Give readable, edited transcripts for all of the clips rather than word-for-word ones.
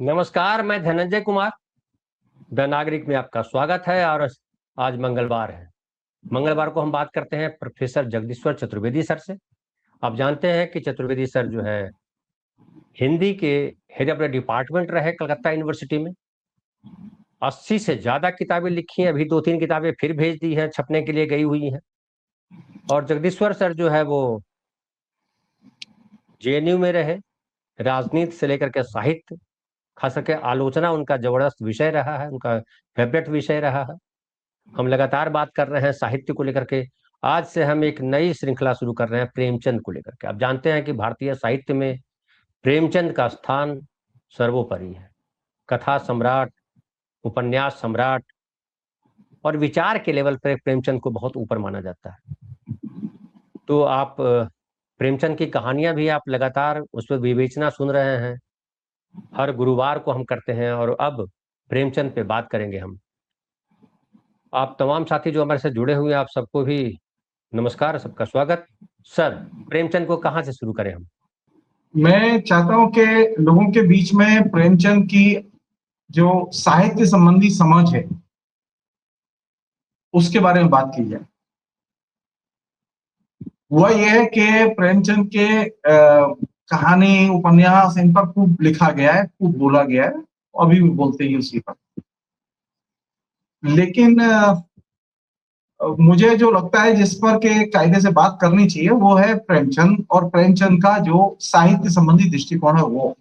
नमस्कार, मैं धनंजय कुमार। द नागरिक में आपका स्वागत है। और आज मंगलवार है। मंगलवार को हम बात करते हैं प्रोफेसर जगदीश्वर चतुर्वेदी सर से। आप जानते हैं कि चतुर्वेदी सर जो है हिंदी के हेड ऑफ द डिपार्टमेंट रहे कलकत्ता यूनिवर्सिटी में। 80 से ज्यादा किताबें लिखी हैं। अभी 2-3 किताबें फिर भेज दी हैं, छपने के लिए गई हुई हैं। और जगदीश्वर सर जो है वो जेएनयू में रहे। राजनीति से लेकर के साहित्य, खास करके आलोचना उनका जबरदस्त विषय रहा है, उनका फेवरेट विषय रहा है। हम लगातार बात कर रहे हैं साहित्य को लेकर के। आज से हम एक नई श्रृंखला शुरू कर रहे हैं प्रेमचंद को लेकर के। आप जानते हैं कि भारतीय साहित्य में प्रेमचंद का स्थान सर्वोपरि है। कथा सम्राट, उपन्यास सम्राट और विचार के लेवल पर प्रेमचंद को बहुत ऊपर माना जाता है। तो आप प्रेमचंद की कहानियां भी आप लगातार उस पर विवेचना सुन रहे हैं। हर गुरुवार को हम करते हैं और अब प्रेमचंद पे बात करेंगे हम। आप तमाम साथी जो हमारे साथ जुड़े हुए हैं, आप सबको भी नमस्कार, सबका स्वागत। सर, प्रेमचंद को कहाँ से शुरू करें हम? मैं चाहता हूं कि लोगों के बीच में प्रेमचंद की जो साहित्य संबंधी समझ है उसके बारे में बात की जाए। वह यह है कि प्रेमचंद के कहानी, उपन्यास, इन पर खूब लिखा गया है, खूब बोला गया है, अभी भी बोलते ही उसी पर। लेकिन मुझे जो लगता है जिस पर के कायदे से बात करनी चाहिए वो है प्रेमचंद और प्रेमचंद का जो साहित्य संबंधी दृष्टिकोण है वो।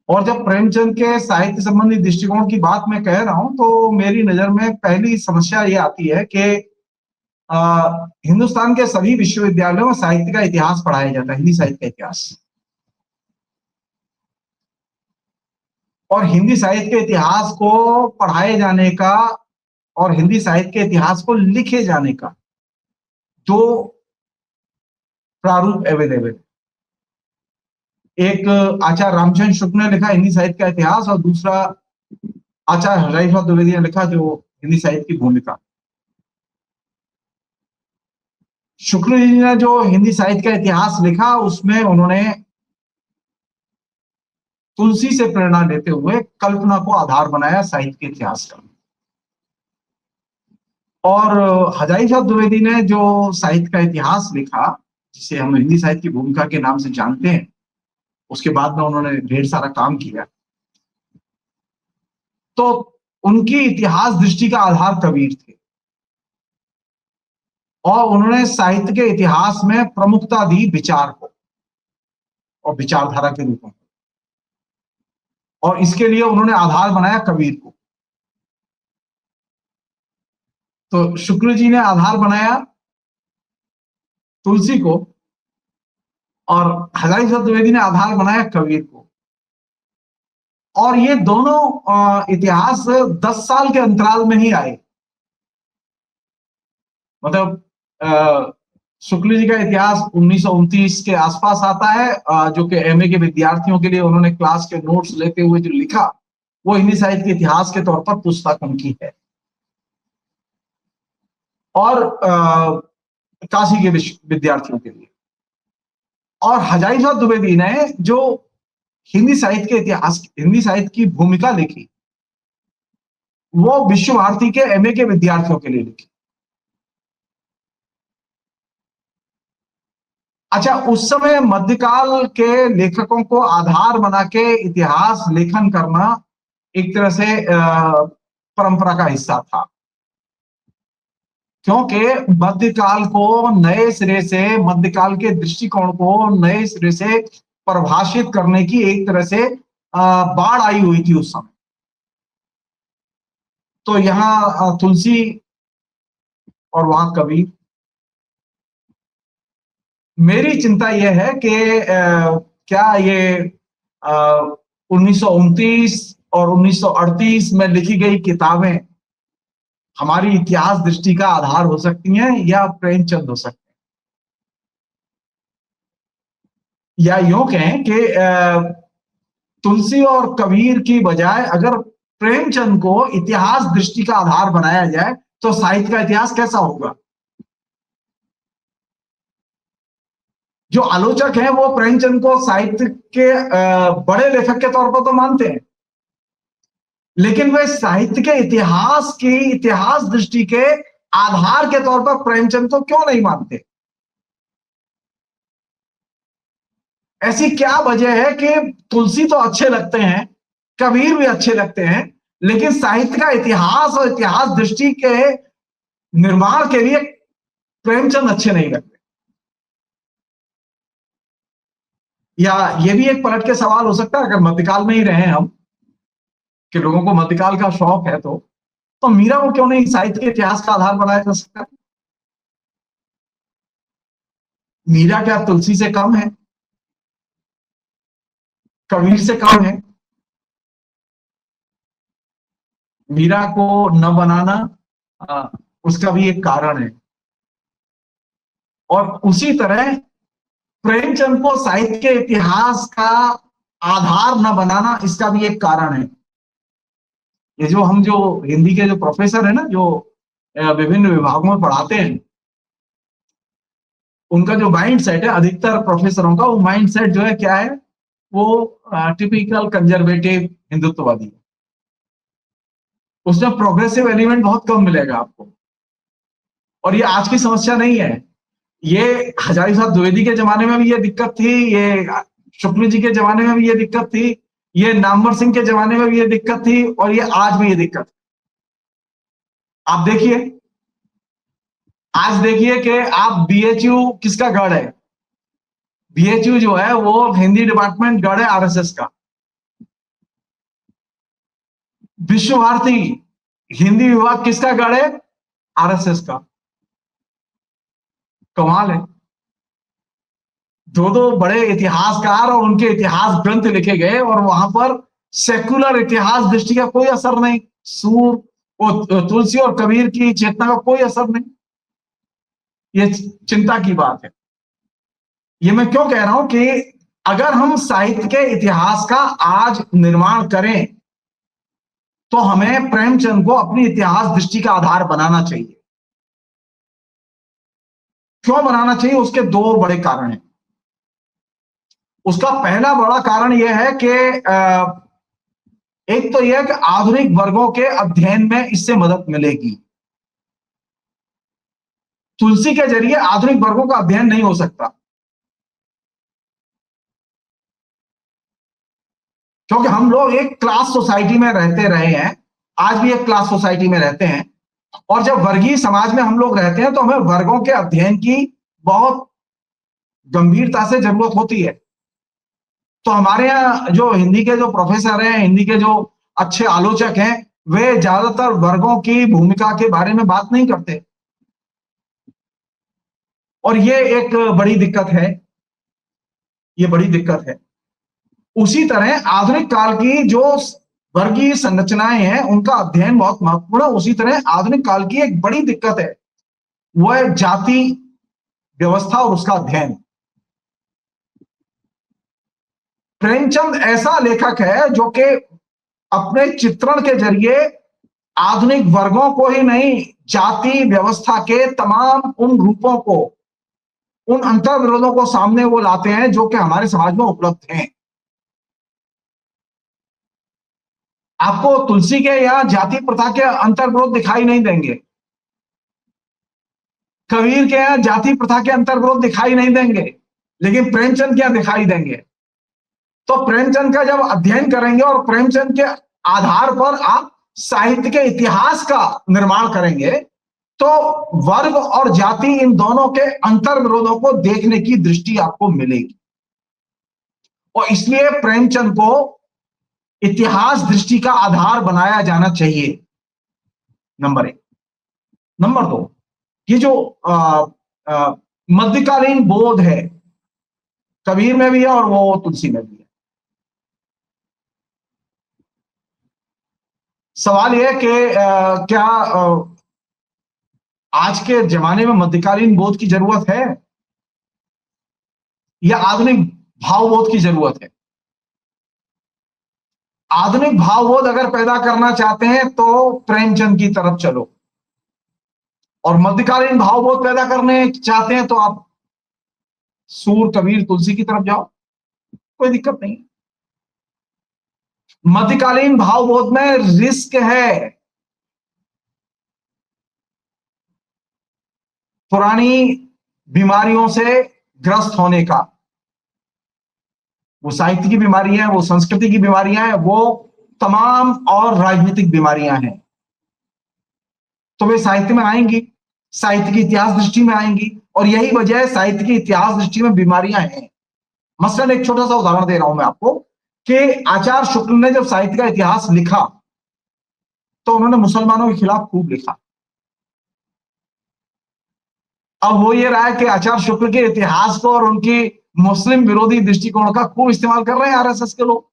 और जब प्रेमचंद के साहित्य संबंधी दृष्टिकोण की बात मैं कह रहा हूं तो मेरी नजर में पहली समस्या ये आती है कि हिंदुस्तान के सभी विश्वविद्यालयों में साहित्य का इतिहास पढ़ाया जाता है, हिंदी साहित्य का इतिहास। और हिंदी साहित्य के इतिहास को पढ़ाए जाने का और हिंदी साहित्य के इतिहास को लिखे जाने का दो प्रारूप अवेलेबल है। एक आचार्य रामचंद्र शुक्ल ने लिखा हिंदी साहित्य का इतिहास और दूसरा आचार्य हजारी प्रसाद द्विवेदी ने लिखा जो हिंदी साहित्य की भूमिका। शुक्ल जी ने जो हिंदी साहित्य का इतिहास लिखा उसमें उन्होंने तुलसी से प्रेरणा लेते हुए कल्पना को आधार बनाया साहित्य के इतिहास का। और हजारी प्रसाद द्विवेदी ने जो साहित्य का इतिहास लिखा, जिसे हम हिंदी साहित्य की भूमिका के नाम से जानते हैं, उसके बाद में उन्होंने ढेर सारा काम किया। तो उनकी इतिहास दृष्टि का आधार कबीर थे और उन्होंने साहित्य के इतिहास में प्रमुखता दी विचार को और विचारधारा के रूप में। और इसके लिए उन्होंने आधार बनाया कबीर को। तो शुक्ल जी ने आधार बनाया तुलसी को और हजारी प्रसाद द्विवेदी ने आधार बनाया कबीर को। और ये दोनों इतिहास 10 साल के अंतराल में ही आए। मतलब शुक्ल जी का इतिहास 1929 के आसपास आता है, जो कि एमए के विद्यार्थियों के लिए उन्होंने क्लास के नोट्स लेते हुए जो लिखा वो हिंदी साहित्य के इतिहास के तौर पर पुस्तक उनकी है। और काशी के विद्यार्थियों के लिए। और हजारी प्रसाद द्विवेदी ने जो हिंदी साहित्य के इतिहास, हिंदी साहित्य की भूमिका लिखी वो विश्व भारती के एमए के विद्यार्थियों के लिए लिखी। अच्छा, उस समय मध्यकाल के लेखकों को आधार बना के इतिहास लेखन करना एक तरह से परंपरा का हिस्सा था, क्योंकि मध्यकाल को नए सिरे से, मध्यकाल के दृष्टिकोण को नए सिरे से परिभाषित करने की एक तरह से बाढ़ आई हुई थी उस समय। तो यहां तुलसी और वहां कबीर। मेरी चिंता यह है कि क्या ये 1929 और 1938 में लिखी गई किताबें हमारी इतिहास दृष्टि का आधार हो सकती हैं या प्रेमचंद हो सकते हैं। या यूं कहें कि तुलसी और कबीर की बजाय अगर प्रेमचंद को इतिहास दृष्टि का आधार बनाया जाए तो साहित्य का इतिहास कैसा होगा। जो आलोचक हैं वो प्रेमचंद को साहित्य के बड़े लेखक के तौर पर तो मानते हैं, लेकिन वे साहित्य के इतिहास दृष्टि के आधार के तौर पर प्रेमचंद को क्यों नहीं मानते? ऐसी क्या वजह है कि तुलसी तो अच्छे लगते हैं, कबीर भी अच्छे लगते हैं, लेकिन साहित्य का इतिहास और इतिहास दृष्टि के निर्माण के लिए प्रेमचंद अच्छे नहीं लगते? या ये भी एक पलट के सवाल हो सकता है, अगर मध्यकाल में ही रहे हम, कि लोगों को मध्यकाल का शौक है, तो मीरा को क्यों नहीं साहित्य के इतिहास का आधार बनाया जा सकता? मीरा क्या तुलसी से कम है? कबीर से कम है? मीरा को न बनाना उसका भी एक कारण है, और उसी तरह प्रेमचंद को साहित्य के इतिहास का आधार न बनाना, इसका भी एक कारण है। ये जो हिंदी के जो प्रोफेसर है ना, जो विभिन्न विभागों में पढ़ाते हैं, उनका जो माइंड सेट है, अधिकतर प्रोफेसरों का वो माइंड सेट जो है क्या है, वो टिपिकल कंजर्वेटिव हिंदुत्ववादी है। उसमें प्रोग्रेसिव एलिमेंट बहुत कम मिलेगा आपको। और ये आज की समस्या नहीं है, ये हजारी साहब द्विवेदी के जमाने में भी ये दिक्कत थी, ये शुक्ल जी के जमाने में भी ये दिक्कत थी, ये नामवर सिंह के जमाने में भी ये दिक्कत थी, और ये आज भी ये दिक्कत। आप देखिए, आज देखिए कि आप बीएचयू किसका गढ़ है? बीएचयू जो है वो हिंदी डिपार्टमेंट गढ़ है आरएसएस का। विश्व भारती हिंदी विभाग किसका गढ़ है? आरएसएस का। कमाल है, दो बड़े इतिहासकार और उनके इतिहास ग्रंथ लिखे गए, और वहां पर सेकुलर इतिहास दृष्टि का कोई असर नहीं, सूर और तुलसी और कबीर की चेतना का कोई असर नहीं। ये चिंता की बात है। ये मैं क्यों कह रहा हूं कि अगर हम साहित्य के इतिहास का आज निर्माण करें, तो हमें प्रेमचंद को अपनी इतिहास दृष्टि का आधार बनाना चाहिए। क्यों बनाना चाहिए? उसके दो बड़े कारण हैं। उसका पहला बड़ा कारण यह है कि एक तो यह कि आधुनिक वर्गों के अध्ययन में इससे मदद मिलेगी। तुलसी के जरिए आधुनिक वर्गों का अध्ययन नहीं हो सकता, क्योंकि हम लोग एक क्लास सोसाइटी में रहते रहे हैं, आज भी एक क्लास सोसाइटी में रहते हैं, और जब वर्गीय समाज में हम लोग रहते हैं तो हमें वर्गों के अध्ययन की बहुत गंभीरता से जरूरत होती है। तो हमारे यहाँ जो हिंदी के जो प्रोफेसर हैं, हिंदी के जो अच्छे आलोचक हैं, वे ज्यादातर वर्गों की भूमिका के बारे में बात नहीं करते, और ये एक बड़ी दिक्कत है, ये बड़ी दिक्कत है। उसी तरह आधुनिक काल की जो वर्गीय संरचनाएं हैं, उनका अध्ययन बहुत महत्वपूर्ण है। उसी तरह आधुनिक काल की एक बड़ी दिक्कत है, वो है जाति व्यवस्था और उसका अध्ययन। प्रेमचंद ऐसा लेखक है जो कि अपने चित्रण के जरिए आधुनिक वर्गों को ही नहीं, जाति व्यवस्था के तमाम उन रूपों को, उन अंतर विरोधों को सामने वो लाते हैं जो कि हमारे समाज में उपलब्ध हैं। आपको तुलसी के या जाति प्रथा के अंतर विरोध दिखाई नहीं देंगे, कबीर के यहाँ जाति प्रथा के अंतर विरोध दिखाई नहीं देंगे, लेकिन प्रेमचंद क्या दिखाई देंगे? तो प्रेमचंद का जब अध्ययन करेंगे और प्रेमचंद के आधार पर आप साहित्य के इतिहास का निर्माण करेंगे, तो वर्ग और जाति इन दोनों के अंतर विरोधों को देखने की दृष्टि आपको मिलेगी। और इसलिए प्रेमचंद को इतिहास दृष्टि का आधार बनाया जाना चाहिए, नंबर एक। नंबर दो, ये जो मध्यकालीन बोध है, कबीर में भी है और वो तुलसी में भी है। सवाल यह है कि क्या आज के जमाने में मध्यकालीन बोध की जरूरत है या आधुनिक भावबोध की जरूरत है? आधुनिक भावबोध अगर पैदा करना चाहते हैं तो प्रेमचंद की तरफ चलो, और मध्यकालीन भावबोध पैदा करने चाहते हैं तो आप सूर, कबीर, तुलसी की तरफ जाओ, कोई दिक्कत नहीं। मध्यकालीन भावबोध में रिस्क है पुरानी बीमारियों से ग्रस्त होने का। वो साहित्य की बीमारी है, वो संस्कृति की बीमारियां हैं, वो तमाम और राजनीतिक बीमारियां हैं। तो वे साहित्य में आएंगी, साहित्य की इतिहास दृष्टि में आएंगी, और यही वजह है साहित्य की इतिहास दृष्टि में बीमारियां हैं। मसलन एक छोटा सा उदाहरण दे रहा हूं मैं आपको कि आचार्य शुक्ल ने जब साहित्य का इतिहास लिखा तो उन्होंने मुसलमानों के खिलाफ खूब लिखा। अब हो ये रहा है कि आचार्य शुक्ल के इतिहास को और उनकी मुस्लिम विरोधी दृष्टिकोण का खूब इस्तेमाल कर रहे हैं आरएसएस के लोग।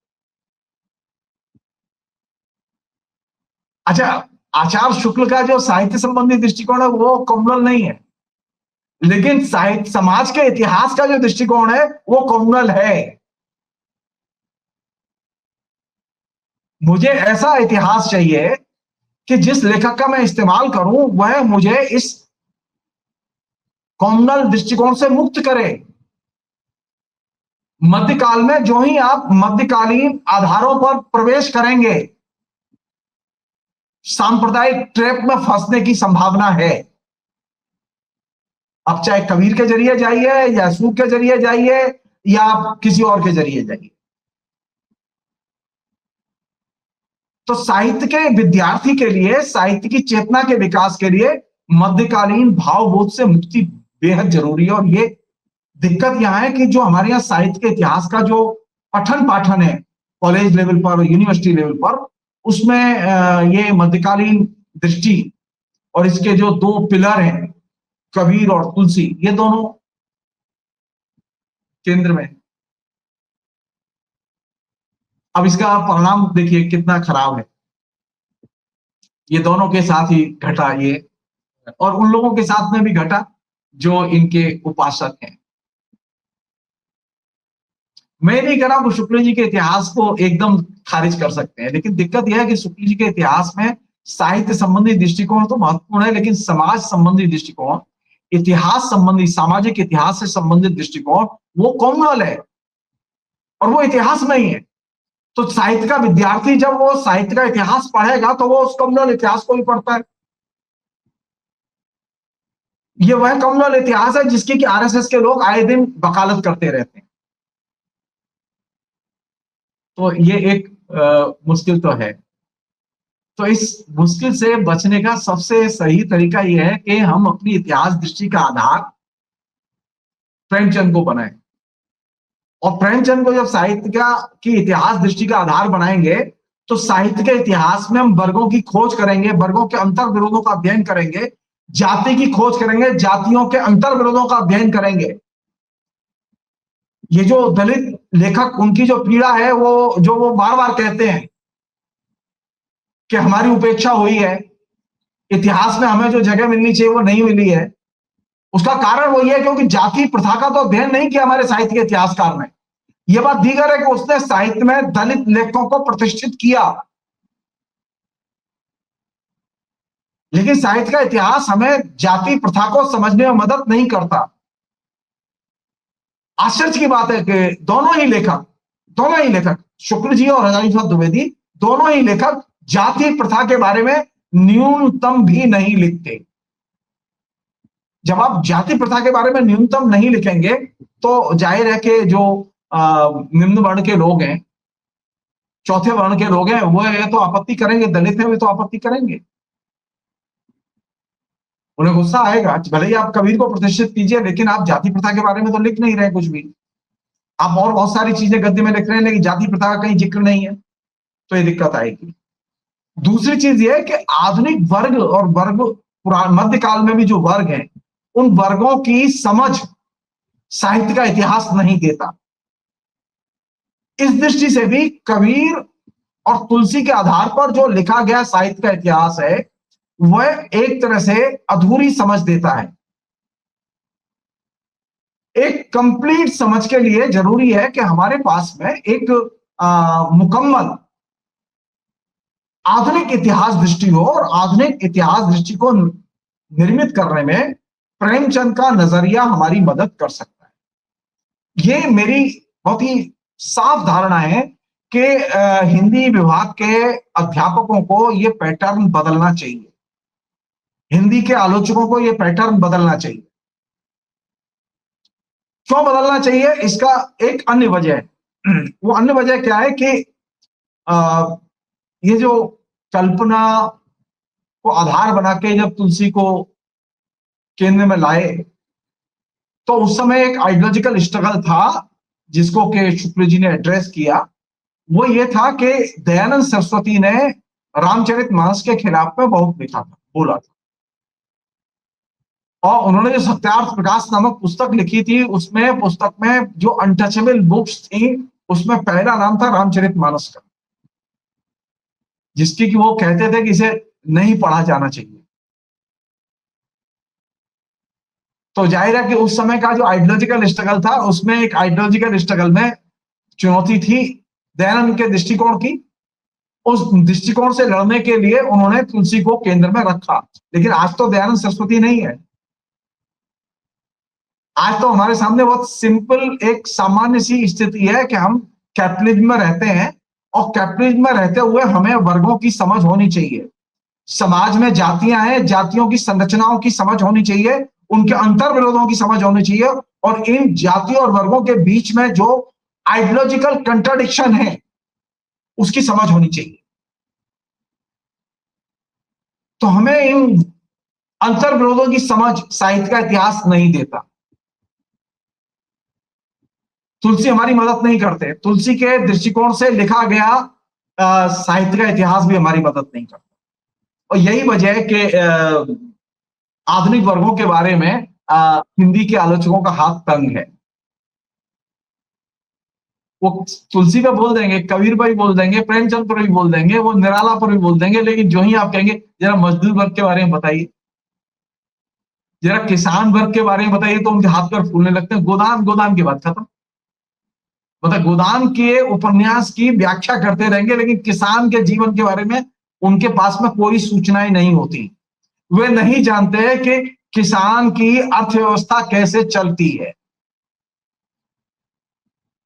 अच्छा, आचार्य शुक्ल का जो साहित्य संबंधी दृष्टिकोण है वो कम्युनल नहीं है, लेकिन साहित्य समाज के इतिहास का जो दृष्टिकोण है वो कम्युनल है। मुझे ऐसा इतिहास चाहिए कि जिस लेखक का मैं इस्तेमाल करूं वह मुझे इस कम्युनल दृष्टिकोण से मुक्त करे। मध्यकाल में जो ही आप मध्यकालीन आधारों पर प्रवेश करेंगे, सांप्रदायिक ट्रैप में फंसने की संभावना है। अब चाहे कबीर के जरिए जाइए या सूर के जरिए जाइए या किसी और के जरिए जाइए। तो साहित्य के विद्यार्थी के लिए, साहित्य की चेतना के विकास के लिए मध्यकालीन भावबोध से मुक्ति बेहद जरूरी है। और ये दिक्कत यहां है कि जो हमारे यहाँ साहित्य के इतिहास का जो पठन पाठन है कॉलेज लेवल पर, यूनिवर्सिटी लेवल पर, उसमें ये मध्यकालीन दृष्टि और इसके जो दो पिलर हैं कबीर और तुलसी, ये दोनों केंद्र में। अब इसका परिणाम देखिए कितना खराब है। ये दोनों के साथ ही घटा ये, और उन लोगों के साथ में भी घटा जो इनके उपासक हैं। मैं नहीं कह रहा वो शुक्ल जी के इतिहास को एकदम खारिज कर सकते हैं, लेकिन दिक्कत यह है कि शुक्ल जी के इतिहास में साहित्य संबंधी दृष्टिकोण तो महत्वपूर्ण है, लेकिन समाज संबंधी दृष्टिकोण, इतिहास संबंधी, सामाजिक इतिहास से संबंधित दृष्टिकोण वो कम्युनल है और वो इतिहास नहीं है। तो साहित्य का विद्यार्थी जब वो साहित्य का इतिहास पढ़ेगा तो वो उस कम्युनल इतिहास को भी पढ़ता है। ये वह कम्युनल इतिहास है जिसकी कि आरएसएस के लोग आए दिन वकालत करते रहते हैं। तो ये एक मुश्किल तो है। तो इस मुश्किल से बचने का सबसे सही तरीका यह है कि हम अपनी इतिहास दृष्टि का आधार प्रेमचंद को बनाएं। और प्रेमचंद को जब साहित्य की इतिहास दृष्टि का आधार बनाएंगे तो साहित्य के इतिहास में हम वर्गों की खोज करेंगे, वर्गों के अंतर विरोधों का अध्ययन करेंगे, जाति की खोज करेंगे, जातियों के अंतर विरोधों का अध्ययन करेंगे। ये जो दलित लेखक, उनकी जो पीड़ा है, वो बार बार कहते हैं कि हमारी उपेक्षा हुई है, इतिहास में हमें जो जगह मिलनी चाहिए वो नहीं मिली है। उसका कारण वही है क्योंकि जाति प्रथा का तो अध्ययन नहीं किया हमारे साहित्य के इतिहासकार ने। यह बात दीगर है कि उसने साहित्य में दलित लेखकों को प्रतिष्ठित किया, लेकिन साहित्य का इतिहास हमें जाति प्रथा को समझने में मदद नहीं करता। आश्चर्य की बात है कि दोनों ही लेखक शुक्ल जी और हजारी प्रसाद द्विवेदी, दोनों ही लेखक जाति प्रथा के बारे में न्यूनतम भी नहीं लिखते। जब आप जाति प्रथा के बारे में न्यूनतम नहीं लिखेंगे तो जाहिर है कि जो निम्न वर्ण के लोग हैं, चौथे वर्ण के लोग हैं, वो ये तो आपत्ति करेंगे, दलित हैं वे तो आपत्ति करेंगे, उन्हें गुस्सा आएगा। भले ही आप कबीर को प्रतिष्ठित कीजिए, लेकिन आप जाति प्रथा के बारे में तो लिख नहीं रहे कुछ भी। आप और बहुत सारी चीजें गद्य में लिख रहे हैं, लेकिन जाति प्रथा का कहीं जिक्र नहीं है, तो ये दिक्कत आएगी। दूसरी चीज ये है कि आधुनिक वर्ग और वर्ग मध्यकाल में भी जो वर्ग हैं, उन वर्गों की समझ साहित्य का इतिहास नहीं देता। इस दृष्टि से भी कबीर और तुलसी के आधार पर जो लिखा गया साहित्य का इतिहास है वह एक तरह से अधूरी समझ देता है। एक कंप्लीट समझ के लिए जरूरी है कि हमारे पास में एक मुकम्मल आधुनिक इतिहास दृष्टि हो, और आधुनिक इतिहास दृष्टि को निर्मित करने में प्रेमचंद का नजरिया हमारी मदद कर सकता है। ये मेरी बहुत ही साफ धारणा है कि हिंदी विभाग के अध्यापकों को ये पैटर्न बदलना चाहिए, हिंदी के आलोचकों को ये पैटर्न बदलना चाहिए। क्यों बदलना चाहिए, इसका एक अन्य वजह है। वो अन्य वजह क्या है कि ये जो कल्पना को आधार बना के जब तुलसी को केंद्र में लाए, तो उस समय एक आइडियोलॉजिकल स्ट्रगल था जिसको के शुक्ल जी ने एड्रेस किया। वो ये था कि दयानंद सरस्वती ने रामचरितमानस के खिलाफ में बहुत लिखा था, बोला था, और उन्होंने जो सत्यार्थ प्रकाश नामक पुस्तक लिखी थी, उसमें पुस्तक में जो अनटचेबल बुक्स थी उसमें पहला नाम था रामचरितमानस का, जिसकी कि वो कहते थे कि इसे नहीं पढ़ा जाना चाहिए। तो जाहिर है कि उस समय का जो आइडियोलॉजिकल स्ट्रगल था, उसमें एक आइडियोलॉजिकल स्ट्रगल में चुनौती थी दयानंद के दृष्टिकोण की। उस दृष्टिकोण से लड़ने के लिए उन्होंने तुलसी को केंद्र में रखा। लेकिन आज तो दयानंद सरस्वती नहीं है, आज तो हमारे सामने बहुत सिंपल एक सामान्य सी स्थिति है कि हम कैपिटलिज्म में रहते हैं, और कैपिटलिज्म में रहते हुए हमें वर्गों की समझ होनी चाहिए। समाज में जातियां हैं, जातियों की संरचनाओं की समझ होनी चाहिए, उनके अंतर विरोधों की समझ होनी चाहिए, और इन जातियों और वर्गों के बीच में जो आइडियोलॉजिकल कंट्राडिक्शन है उसकी समझ होनी चाहिए। तो हमें इन अंतर विरोधों की समझ साहित्य का इतिहास नहीं देता। तुलसी हमारी मदद नहीं करते, तुलसी के दृष्टिकोण से लिखा गया साहित्य का इतिहास भी हमारी मदद नहीं करता। और यही वजह है कि आधुनिक वर्गों के बारे में हिंदी के आलोचकों का हाथ तंग है। वो तुलसी पे बोल देंगे, कबीर पर भी बोल देंगे, प्रेमचंद पर भी बोल देंगे, वो निराला पर भी बोल देंगे, लेकिन जो ही आप कहेंगे जरा मजदूर वर्ग के बारे में बताइए, जरा किसान वर्ग के बारे में बताइए, तो उनके हाथ पर फूलने लगते हैं। गोदान, गोदान की बात खत्म। मतलब गोदान के उपन्यास की व्याख्या करते रहेंगे, लेकिन किसान के जीवन के बारे में उनके पास में कोई सूचनाएं नहीं होती। वे नहीं जानते कि किसान की अर्थव्यवस्था कैसे चलती है।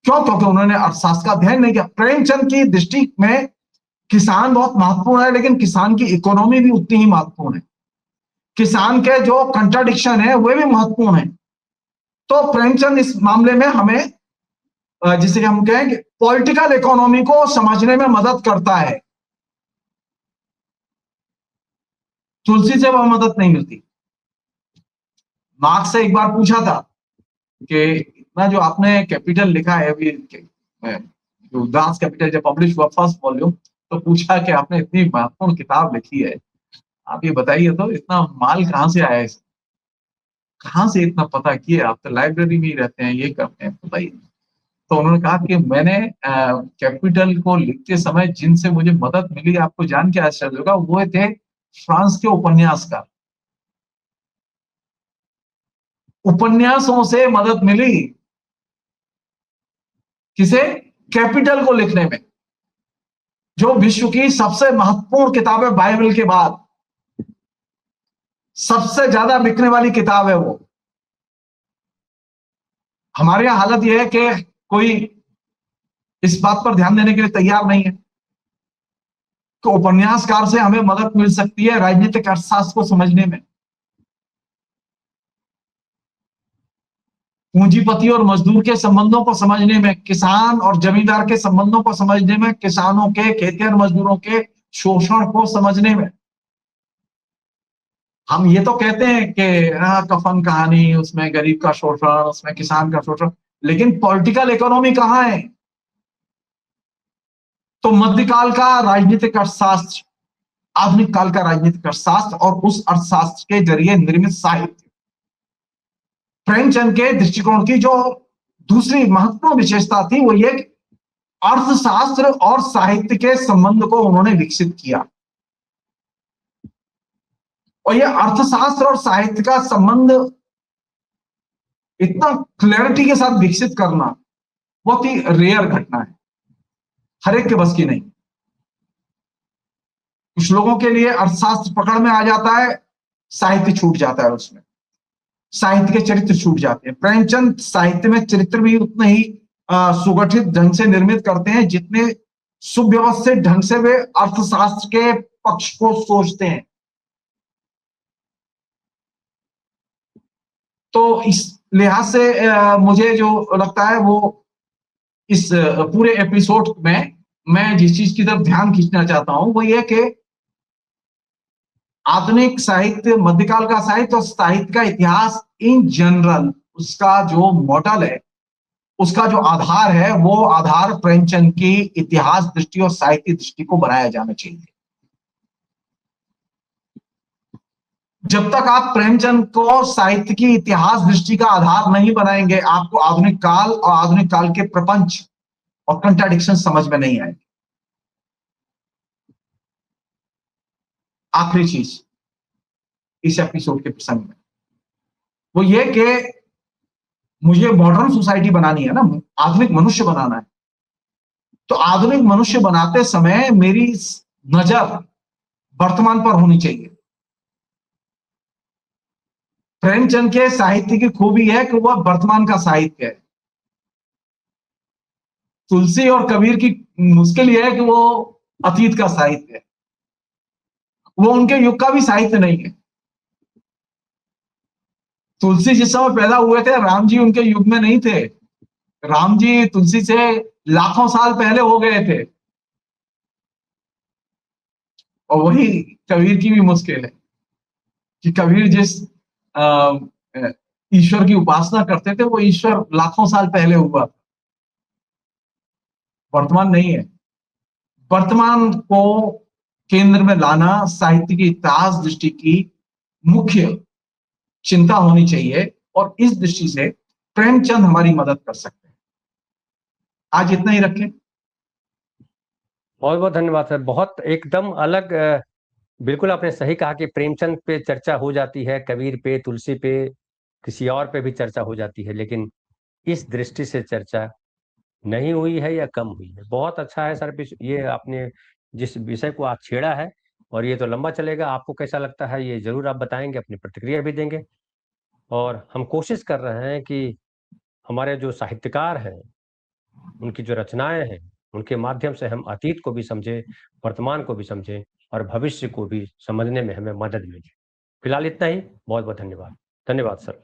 क्यों? क्योंकि उन्होंने अर्थशास्त्र का अध्ययन नहीं किया। प्रेमचंद की दृष्टि में किसान बहुत महत्वपूर्ण है, लेकिन किसान की इकोनॉमी भी उतनी ही महत्वपूर्ण है। किसान के जो कंट्राडिक्शन है वे भी महत्वपूर्ण है। तो प्रेमचंद इस मामले में हमें, जिसे हम कहें, पॉलिटिकल इकोनॉमी को समझने में मदद करता है। तुलसी से वह मदद नहीं मिलती। मार्क्स से एक बार पूछा था कि इतना जो आपने कैपिटल लिखा है अभी, जो दास कैपिटल जब पब्लिश हुआ फर्स्ट वॉल्यूम, तो पूछा कि आपने इतनी महत्वपूर्ण किताब लिखी है, आप ये बताइए तो इतना माल कहाँ से आया है, कहाँ से इतना पता किए, आप तो लाइब्रेरी में ही रहते हैं, ये करते हैं, बताइए। तो उन्होंने कहा कि मैंने कैपिटल को लिखते समय जिनसे मुझे मदद मिली, आपको जान के आश्चर्य होगा, वो थे फ्रांस के उपन्यासकार। उपन्यासों से मदद मिली। किसे? कैपिटल को लिखने में, जो विश्व की सबसे महत्वपूर्ण किताब है बाइबल के बाद, सबसे ज्यादा बिकने वाली किताब है वो। हमारे यहां हालत यह है कि कोई इस बात पर ध्यान देने के लिए तैयार नहीं है कि उपन्यासकार से हमें मदद मिल सकती है राजनीतिक अर्थशास्त्र को समझने में, पूंजीपति और मजदूर के संबंधों को समझने में, किसान और जमींदार के संबंधों को समझने में, किसानों के, खेतिहर मजदूरों के शोषण को समझने में। हम ये तो कहते हैं कि कफन कहानी, उसमें गरीब का शोषण, उसमें किसान का शोषण, लेकिन पॉलिटिकल इकोनॉमी कहाँ है? तो मध्यकाल का राजनीतिक अर्थशास्त्र, आधुनिक काल का राजनीतिक अर्थशास्त्र और उस अर्थशास्त्र के जरिए निर्मित साहित्य, प्रेमचंद के दृष्टिकोण की जो दूसरी महत्वपूर्ण विशेषता थी वो ये अर्थशास्त्र और साहित्य के संबंध को उन्होंने विकसित किया। और ये अर्थशास्त्र और साहित्य का संबंध इतना क्लैरिटी के साथ विकसित करना बहुत ही रेयर घटना है, हर एक के बस की नहीं। कुछ लोगों के लिए अर्थशास्त्र पकड़ में आ जाता है, साहित्य छूट जाता है उसमें। साहित्य के चरित्र छूट जाते हैं। प्रेमचंद साहित्य में चरित्र भी उतने ही सुगठित ढंग से निर्मित करते हैं जितने सुव्यवस्थित ढंग से वे अर्थशास्त्र के पक्ष को सोचते हैं। तो इस लिहाज से मुझे जो लगता है वो इस पूरे एपिसोड में मैं जिस चीज की तरफ ध्यान खींचना चाहता हूं वो ये कि आधुनिक साहित्य, मध्यकाल का साहित्य और साहित्य का इतिहास इन जनरल, उसका जो मॉडल है, उसका जो आधार है, वो आधार प्रेमचंद की इतिहास दृष्टि और साहित्य दृष्टि को बनाया जाना चाहिए। जब तक आप प्रेमचंद को साहित्य की इतिहास दृष्टि का आधार नहीं बनाएंगे, आपको आधुनिक काल और आधुनिक काल के प्रपंच और कंट्राडिक्शन समझ में नहीं आएंगे। आखिरी चीज इस एपिसोड के प्रसंग में वो ये कि मुझे मॉडर्न सोसाइटी बनानी है ना, आधुनिक मनुष्य बनाना है। तो आधुनिक मनुष्य बनाते समय मेरी नजर वर्तमान पर होनी चाहिए। प्रेमचंद के साहित्य की खूबी है कि वह वर्तमान का साहित्य है। तुलसी और कबीर की मुश्किल यह है कि वो अतीत का साहित्य है, वो उनके युग का भी साहित्य नहीं है। तुलसी जिस समय पैदा हुए थे, राम जी उनके युग में नहीं थे। राम जी तुलसी से लाखों साल पहले हो गए थे। और वही कबीर की भी मुश्किल है कि कबीर जिस ईश्वर की उपासना करते थे, वो ईश्वर लाखों साल पहले हुआ, वर्तमान नहीं है। वर्तमान को केंद्र में लाना साहित्य की इतिहास दृष्टि की मुख्य चिंता होनी चाहिए, और इस दृष्टि से प्रेमचंद हमारी मदद कर सकते हैं। आज इतना ही रखें। बहुत बहुत धन्यवाद सर। बहुत एकदम अलग, बिल्कुल आपने सही कहा कि प्रेमचंद पे चर्चा हो जाती है, कबीर पे, तुलसी पे, किसी और पे भी चर्चा हो जाती है, लेकिन इस दृष्टि से चर्चा नहीं हुई है या कम हुई है। बहुत अच्छा है सर, ये आपने जिस विषय को आज छेड़ा है, और ये तो लंबा चलेगा। आपको कैसा लगता है ये जरूर आप बताएंगे, अपनी प्रतिक्रिया भी देंगे। और हम कोशिश कर रहे हैं कि हमारे जो साहित्यकार हैं, उनकी जो रचनाएं हैं, उनके माध्यम से हम अतीत को भी समझें, वर्तमान को भी समझें, और भविष्य को भी समझने में हमें मदद मिले। फिलहाल इतना ही। बहुत बहुत धन्यवाद। धन्यवाद सर।